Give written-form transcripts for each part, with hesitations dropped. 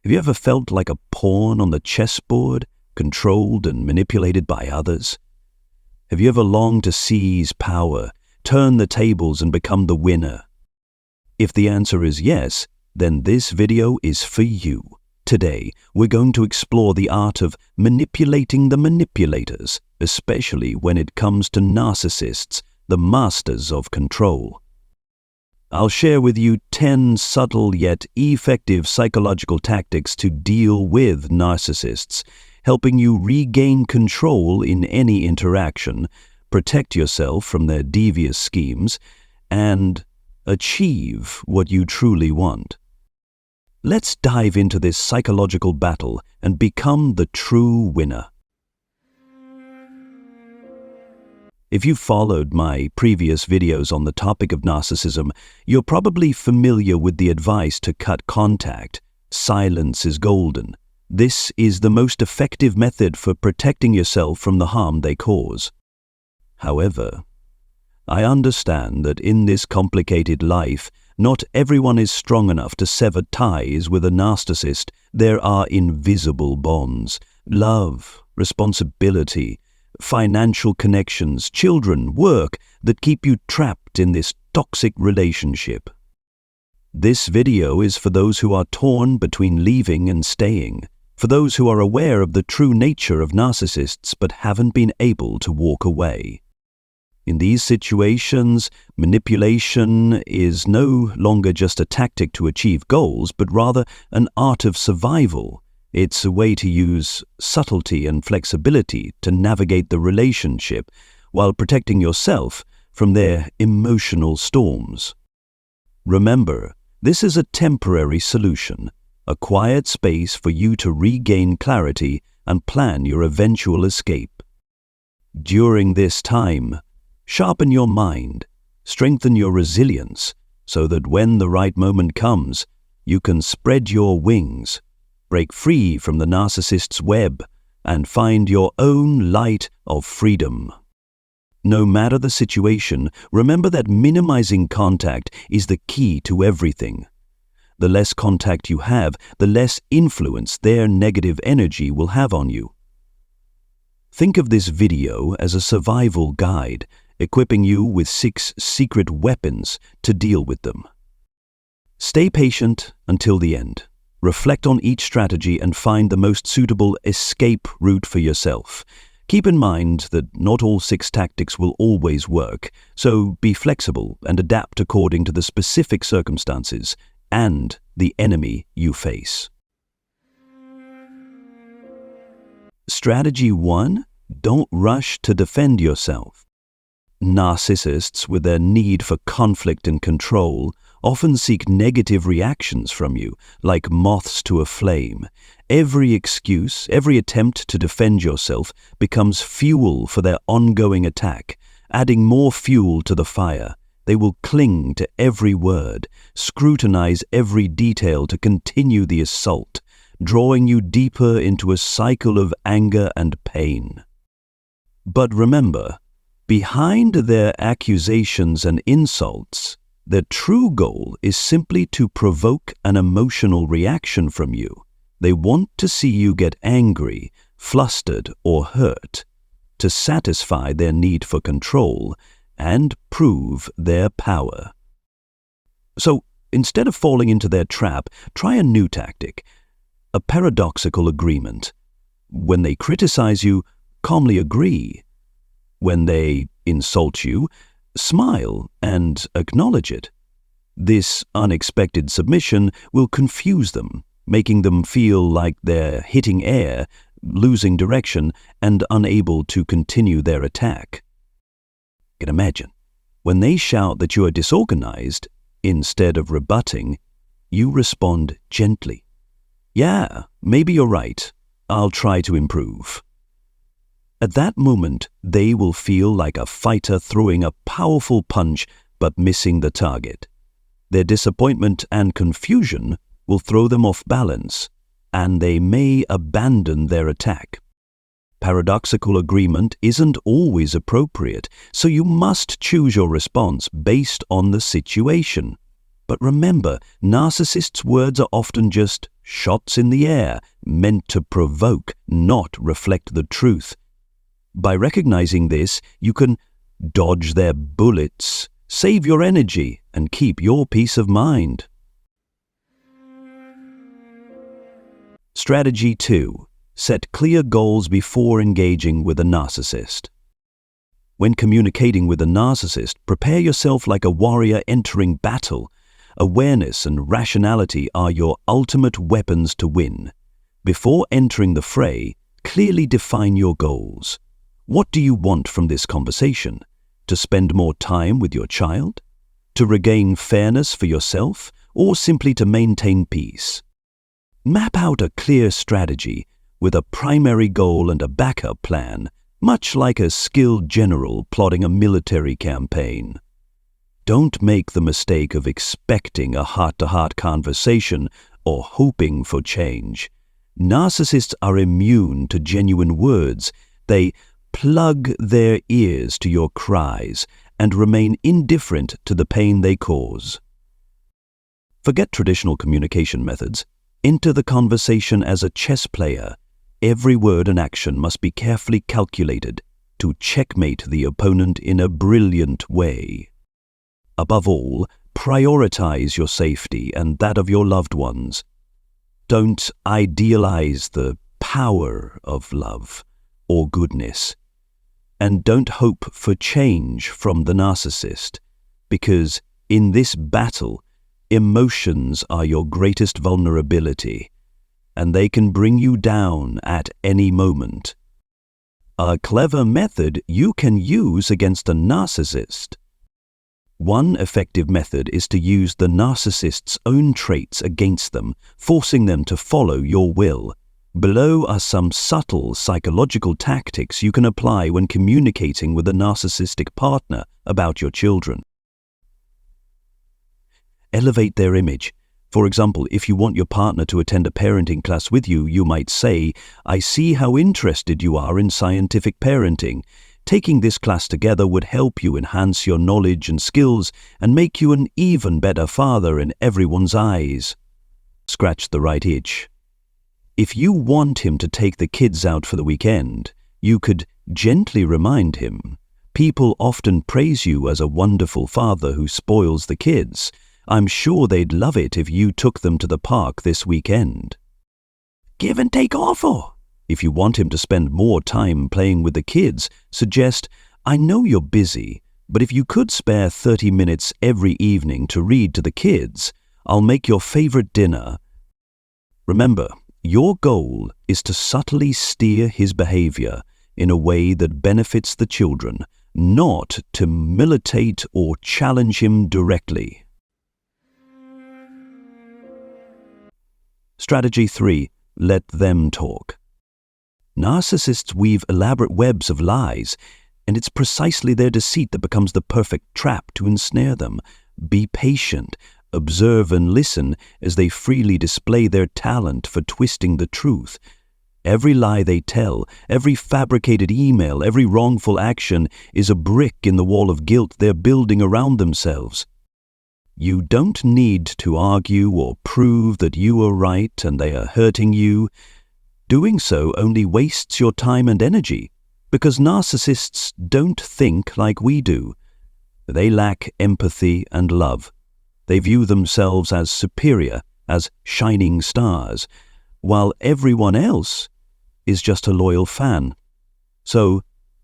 Have you ever felt like a pawn on the chessboard, controlled and manipulated by others? Have you ever longed to seize power, turn the tables and become the winner? If the answer is yes, then this video is for you. Today, we're going to explore the art of manipulating the manipulators, especially when it comes to narcissists, the masters of control. I'll share with you 10 subtle yet effective psychological tactics to deal with narcissists, helping you regain control in any interaction, protect yourself from their devious schemes, and achieve what you truly want. Let's dive into this psychological battle and become the true winner. If you've followed my previous videos on the topic of narcissism, you're probably familiar with the advice to cut contact. Silence is golden. This is the most effective method for protecting yourself from the harm they cause. However, I understand that in this complicated life, not everyone is strong enough to sever ties with a narcissist. There are invisible bonds, love, responsibility, financial connections, children, work that keep you trapped in this toxic relationship. This video is for those who are torn between leaving and staying, for those who are aware of the true nature of narcissists but haven't been able to walk away. In these situations, manipulation is no longer just a tactic to achieve goals, but rather an art of survival. It's a way to use subtlety and flexibility to navigate the relationship while protecting yourself from their emotional storms. Remember, this is a temporary solution, a quiet space for you to regain clarity and plan your eventual escape. During this time, sharpen your mind, strengthen your resilience, so that when the right moment comes, you can spread your wings, break free from the narcissist's web, and find your own light of freedom. No matter the situation, remember that minimizing contact is the key to everything. The less contact you have, the less influence their negative energy will have on you. Think of this video as a survival guide, equipping you with 6 secret weapons to deal with them. Stay patient until the end. Reflect on each strategy and find the most suitable escape route for yourself. Keep in mind that not all 6 tactics will always work, so be flexible and adapt according to the specific circumstances and the enemy you face. Strategy 1. Don't rush to defend yourself. Narcissists, with their need for conflict and control, often seek negative reactions from you, like moths to a flame. Every excuse, every attempt to defend yourself becomes fuel for their ongoing attack, adding more fuel to the fire. They will cling to every word, scrutinize every detail to continue the assault, drawing you deeper into a cycle of anger and pain. But remember, behind their accusations and insults, their true goal is simply to provoke an emotional reaction from you. They want to see you get angry, flustered, or hurt, to satisfy their need for control and prove their power. So, instead of falling into their trap, try a new tactic, a paradoxical agreement. When they criticize you, calmly agree. When they insult you, smile and acknowledge it. This unexpected submission will confuse them, making them feel like they're hitting air, losing direction, and unable to continue their attack. You can imagine, when they shout that you are disorganized, instead of rebutting, you respond gently. Yeah, maybe you're right. I'll try to improve. At that moment, they will feel like a fighter throwing a powerful punch but missing the target. Their disappointment and confusion will throw them off balance, and they may abandon their attack. Paradoxical agreement isn't always appropriate, so you must choose your response based on the situation. But remember, narcissists' words are often just shots in the air, meant to provoke, not reflect the truth. By recognizing this, you can dodge their bullets, save your energy, and keep your peace of mind. Strategy 2. Set clear goals before engaging with a narcissist. When communicating with a narcissist, prepare yourself like a warrior entering battle. Awareness and rationality are your ultimate weapons to win. Before entering the fray, clearly define your goals. What do you want from this conversation? To spend more time with your child? To regain fairness for yourself? Or simply to maintain peace? Map out a clear strategy with a primary goal and a backup plan, much like a skilled general plotting a military campaign. Don't make the mistake of expecting a heart-to-heart conversation or hoping for change. Narcissists are immune to genuine words. They plug their ears to your cries and remain indifferent to the pain they cause. Forget traditional communication methods. Enter the conversation as a chess player. Every word and action must be carefully calculated to checkmate the opponent in a brilliant way. Above all, prioritize your safety and that of your loved ones. Don't idealize the power of love or goodness. And don't hope for change from the narcissist, because in this battle, emotions are your greatest vulnerability, and they can bring you down at any moment. A clever method you can use against a narcissist. One effective method is to use the narcissist's own traits against them, forcing them to follow your will. Below are some subtle psychological tactics you can apply when communicating with a narcissistic partner about your children. Elevate their image. For example, if you want your partner to attend a parenting class with you, you might say, "I see how interested you are in scientific parenting. Taking this class together would help you enhance your knowledge and skills and make you an even better father in everyone's eyes." Scratch the right itch. If you want him to take the kids out for the weekend, you could gently remind him, "People often praise you as a wonderful father who spoils the kids. I'm sure they'd love it if you took them to the park this weekend." Give and take offer. If you want him to spend more time playing with the kids, suggest, "I know you're busy, but if you could spare 30 minutes every evening to read to the kids, I'll make your favorite dinner." Remember, your goal is to subtly steer his behavior in a way that benefits the children, not to militate or challenge him directly. Strategy 3. Let them talk. Narcissists weave elaborate webs of lies, and it's precisely their deceit that becomes the perfect trap to ensnare them. Be patient, observe and listen as they freely display their talent for twisting the truth. Every lie they tell, every fabricated email, every wrongful action is a brick in the wall of guilt they're building around themselves. You don't need to argue or prove that you are right and they are hurting you. Doing so only wastes your time and energy, because narcissists don't think like we do. They lack empathy and love. They view themselves as superior, as shining stars, while everyone else is just a loyal fan. So,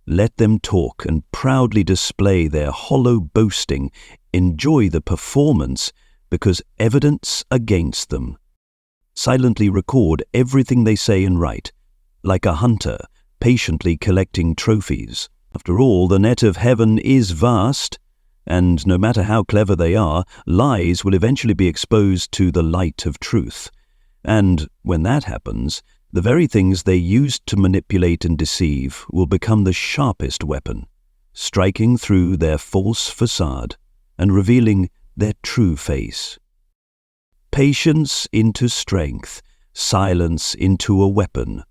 let them talk and proudly display their hollow boasting. Enjoy the performance, because evidence against them. Silently record everything they say and write, like a hunter patiently collecting trophies. After all, the net of heaven is vast, and no matter how clever they are, lies will eventually be exposed to the light of truth. And when that happens, the very things they used to manipulate and deceive will become the sharpest weapon, striking through their false facade and revealing their true face. Patience into strength, silence into a weapon.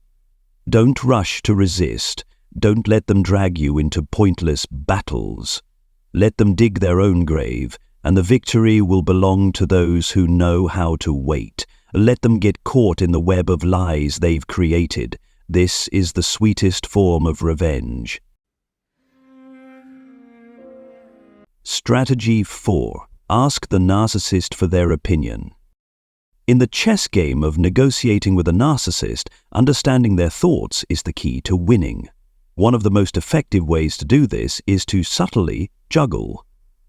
Don't rush to resist. Don't let them drag you into pointless battles. Let them dig their own grave, and the victory will belong to those who know how to wait, Let them get caught in the web of lies they've created. This is the sweetest form of revenge. Strategy 4. Ask the narcissist for their opinion. In the chess game of negotiating with a narcissist, understanding their thoughts is the key to winning. One of the most effective ways to do this is to subtly juggle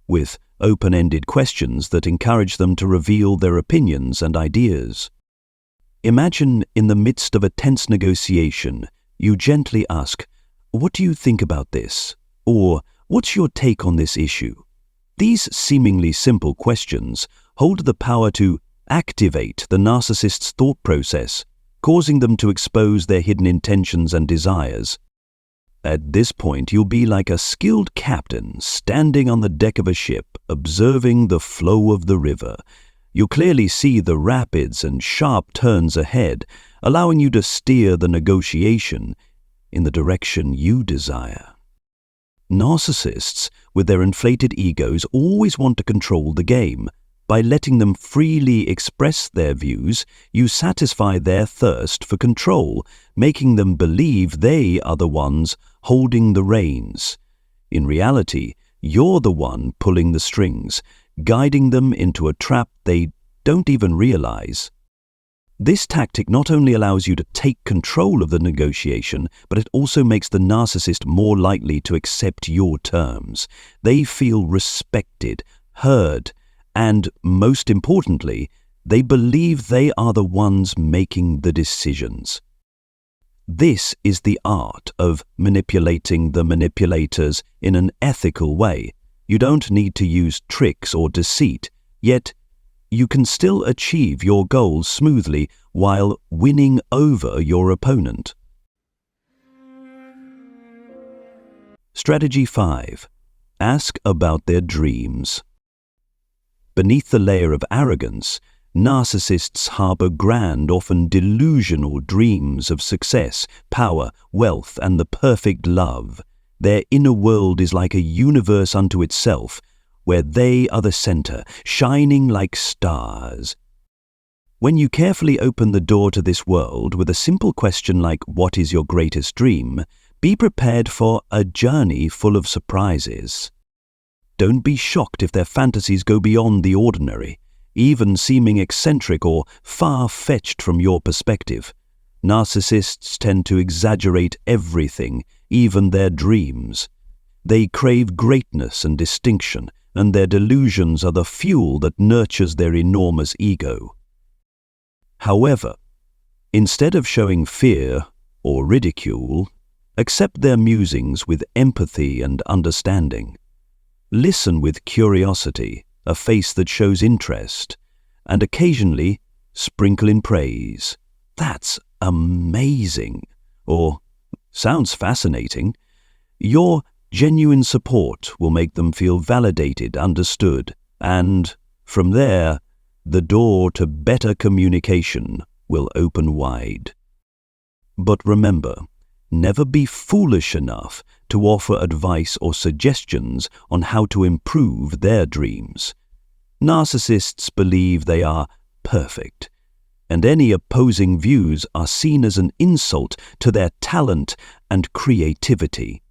with open-ended questions that encourage them to reveal their opinions and ideas. Imagine in the midst of a tense negotiation, you gently ask, "What do you think about this?" Or, "What's your take on this issue?" These seemingly simple questions hold the power to activate the narcissist's thought process, causing them to expose their hidden intentions and desires. At this point, you'll be like a skilled captain standing on the deck of a ship, observing the flow of the river. You clearly see the rapids and sharp turns ahead, allowing you to steer the negotiation in the direction you desire. Narcissists, with their inflated egos, always want to control the game. By letting them freely express their views, you satisfy their thirst for control, making them believe they are the ones holding the reins. In reality, you're the one pulling the strings, guiding them into a trap they don't even realize. This tactic not only allows you to take control of the negotiation, but it also makes the narcissist more likely to accept your terms. They feel respected, heard, and, most importantly, they believe they are the ones making the decisions. This is the art of manipulating the manipulators in an ethical way. You don't need to use tricks or deceit, yet you can still achieve your goals smoothly while winning over your opponent. Strategy 5. Ask about their dreams. Beneath the layer of arrogance, narcissists harbor grand, often delusional dreams of success, power, wealth, and the perfect love. Their inner world is like a universe unto itself, where they are the center, shining like stars. When you carefully open the door to this world with a simple question like, "What is your greatest dream?" be prepared for a journey full of surprises. Don't be shocked if their fantasies go beyond the ordinary, even seeming eccentric or far-fetched from your perspective. Narcissists tend to exaggerate everything, even their dreams. They crave greatness and distinction, and their delusions are the fuel that nurtures their enormous ego. However, instead of showing fear or ridicule, accept their musings with empathy and understanding. Listen with curiosity, a face that shows interest, and occasionally sprinkle in praise. "That's amazing," or "sounds fascinating." Your genuine support will make them feel validated, understood, and from there, the door to better communication will open wide. But remember, never be foolish enough to offer advice or suggestions on how to improve their dreams. Narcissists believe they are perfect, and any opposing views are seen as an insult to their talent and creativity.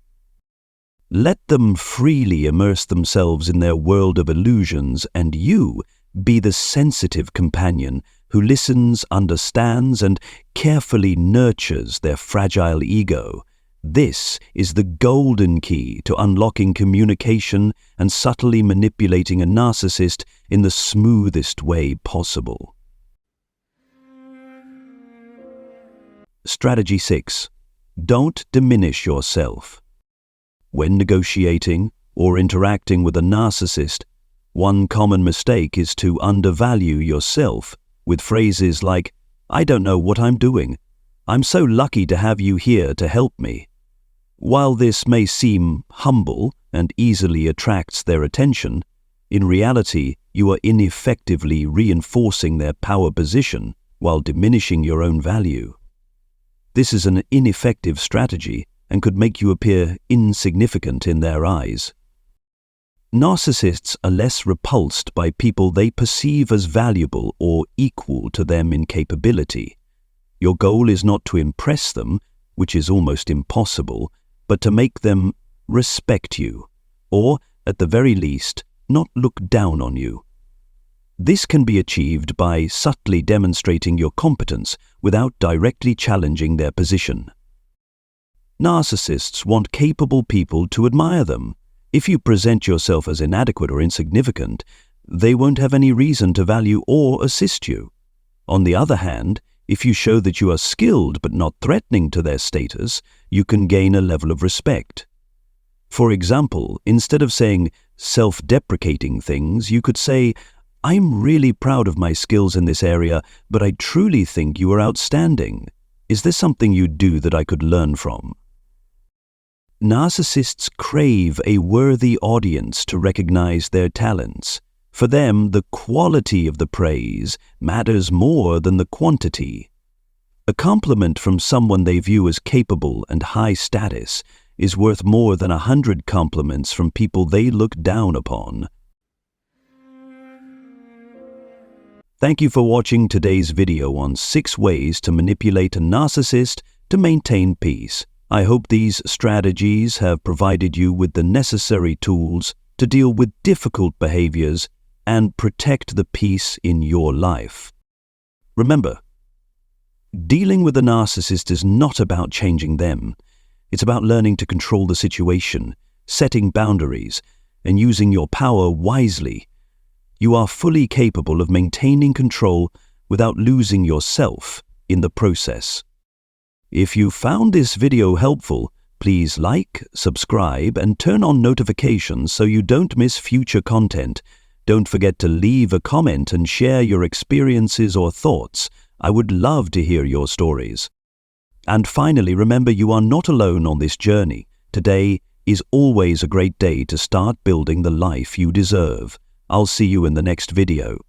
Let them freely immerse themselves in their world of illusions, and you be the sensitive companion who listens, understands, and carefully nurtures their fragile ego. This is the golden key to unlocking communication and subtly manipulating a narcissist in the smoothest way possible. Strategy 6. Don't diminish yourself. When negotiating or interacting with a narcissist, one common mistake is to undervalue yourself with phrases like, "I don't know what I'm doing. I'm so lucky to have you here to help me." While this may seem humble and easily attracts their attention, in reality you are ineffectively reinforcing their power position while diminishing your own value. This is an ineffective strategy and could make you appear insignificant in their eyes. Narcissists are less repulsed by people they perceive as valuable or equal to them in capability. Your goal is not to impress them, which is almost impossible, but to make them respect you, or, at the very least, not look down on you. This can be achieved by subtly demonstrating your competence without directly challenging their position. Narcissists want capable people to admire them. If you present yourself as inadequate or insignificant, they won't have any reason to value or assist you. On the other hand, if you show that you are skilled but not threatening to their status, you can gain a level of respect. For example, instead of saying self-deprecating things, you could say, "I'm really proud of my skills in this area, but I truly think you are outstanding. Is there something you do that I could learn from?" Narcissists crave a worthy audience to recognize their talents. For them, the quality of the praise matters more than the quantity. A compliment from someone they view as capable and high status is worth more than 100 compliments from people they look down upon. Thank you for watching today's video on 6 ways to manipulate a narcissist to maintain peace. I hope these strategies have provided you with the necessary tools to deal with difficult behaviors and protect the peace in your life. Remember, dealing with a narcissist is not about changing them. It's about learning to control the situation, setting boundaries, and using your power wisely. You are fully capable of maintaining control without losing yourself in the process. If you found this video helpful, please like, subscribe, and turn on notifications so you don't miss future content. Don't forget to leave a comment and share your experiences or thoughts. I would love to hear your stories. And finally, remember you are not alone on this journey. Today is always a great day to start building the life you deserve. I'll see you in the next video.